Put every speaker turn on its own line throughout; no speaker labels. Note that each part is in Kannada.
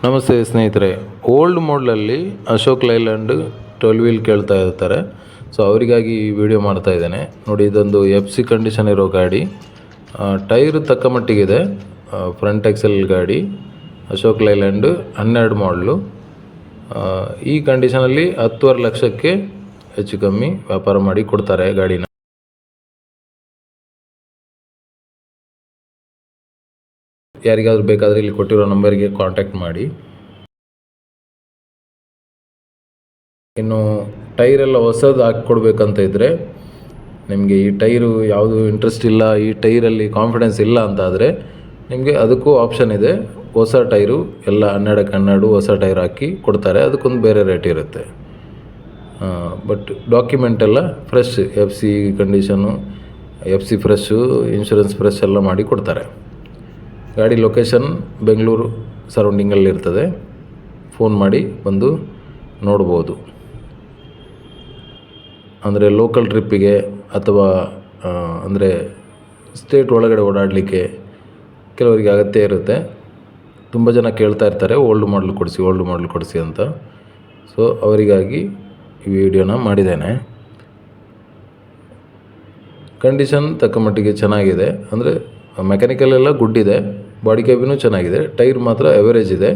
ನಮಸ್ತೆ ಸ್ನೇಹಿತರೆ, ಓಲ್ಡ್ ಮಾಡಲಲ್ಲಿ ಅಶೋಕ್ ಲೈಲ್ಯಾಂಡ್ 12 ವೀಲ್ ಕೇಳ್ತಾ ಇರ್ತಾರೆ. ಸೊ ಅವರಿಗಾಗಿ ಈ ವಿಡಿಯೋ ಮಾಡ್ತಾ ಇದ್ದೇನೆ. ನೋಡಿ, ಇದೊಂದು FC ಕಂಡೀಷನ್ ಇರೋ ಗಾಡಿ. ಟೈರ್ ತಕ್ಕ ಮಟ್ಟಿಗಿದೆ. ಫ್ರಂಟ್ ಎಕ್ಸೆಲ್ ಗಾಡಿ, ಅಶೋಕ್ ಲೈಲ್ಯಾಂಡ್ 12 ಮಾಡಲು. ಈ ಕಂಡೀಷನಲ್ಲಿ 10.5 ಲಕ್ಷಕ್ಕೆ ಹೆಚ್ಚು ಕಮ್ಮಿ ವ್ಯಾಪಾರ ಮಾಡಿ ಕೊಡ್ತಾರೆ ಗಾಡಿನ. ಯಾರಿಗಾದ್ರೂ ಬೇಕಾದರೆ ಇಲ್ಲಿ ಕೊಟ್ಟಿರೋ ನಂಬರ್ಗೆ ಕಾಂಟ್ಯಾಕ್ಟ್ ಮಾಡಿ. ಇನ್ನು ಟೈರೆಲ್ಲ ಹೊಸದು ಹಾಕ್ಕೊಡ್ಬೇಕಂತ ಇದ್ದರೆ, ನಿಮಗೆ ಈ ಟೈರು ಯಾವುದು ಇಂಟ್ರೆಸ್ಟ್ ಇಲ್ಲ, ಈ ಟೈರಲ್ಲಿ ಕಾನ್ಫಿಡೆನ್ಸ್ ಇಲ್ಲ ಅಂತಾದರೆ ನಿಮಗೆ ಅದಕ್ಕೂ ಆಪ್ಷನ್ ಇದೆ. ಹೊಸ ಟೈರು ಎಲ್ಲ 12ಕ್ಕೆ 12 ಹೊಸ ಟೈರ್ ಹಾಕಿ ಕೊಡ್ತಾರೆ. ಅದಕ್ಕೊಂದು ಬೇರೆ ರೇಟ್ ಇರುತ್ತೆ. ಬಟ್ ಡಾಕ್ಯುಮೆಂಟ್ ಎಲ್ಲ fresh, FC condition, FC fresh, insurance fresh ಎಲ್ಲ ಮಾಡಿ ಕೊಡ್ತಾರೆ. ಗಾಡಿ ಲೊಕೇಶನ್ ಬೆಂಗಳೂರು ಸರೌಂಡಿಂಗಲ್ಲಿರ್ತದೆ. ಫೋನ್ ಮಾಡಿ ಬಂದು ನೋಡ್ಬೋದು. ಅಂದರೆ ಲೋಕಲ್ ಟ್ರಿಪ್ಪಿಗೆ ಅಥವಾ ಅಂದರೆ ಸ್ಟೇಟ್ ಒಳಗಡೆ ಓಡಾಡಲಿಕ್ಕೆ ಕೆಲವರಿಗೆ ಅಗತ್ಯ ಇರುತ್ತೆ. ತುಂಬ ಜನ ಕೇಳ್ತಾ ಇರ್ತಾರೆ, ಓಲ್ಡ್ ಮಾಡಲ್ ಕೊಡಿಸಿ ಅಂತ. ಸೊ ಅವರಿಗಾಗಿ ಈ ವಿಡಿಯೋನ ಮಾಡಿದ್ದೇನೆ. ಕಂಡೀಷನ್ ತಕ್ಕ ಮಟ್ಟಿಗೆ ಚೆನ್ನಾಗಿದೆ. ಅಂದರೆ ಮೆಕ್ಯಾನಿಕಲ್ ಎಲ್ಲ ಗುಡ್ ಇದೆ, ಬಾಡಿ ಕ್ಯಾಬಿನೂ ಚೆನ್ನಾಗಿದೆ. ಟೈರ್ ಮಾತ್ರ ಎವರೇಜ್ ಇದೆ.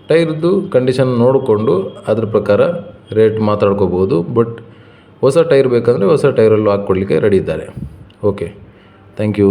ಟೈರ್ದು ಕಂಡೀಷನ್ ನೋಡಿಕೊಂಡು ಅದ್ರ ಪ್ರಕಾರ ರೇಟ್ ಮಾತಾಡ್ಕೋಬೋದು. ಬಟ್ ಹೊಸ ಟೈರ್ ಬೇಕಂದರೆ ಹೊಸ ಟೈರಲ್ಲೂ ಹಾಕ್ಕೊಡ್ಲಿಕ್ಕೆ ರೆಡಿ ಇದ್ದಾರೆ. Okay, thank you.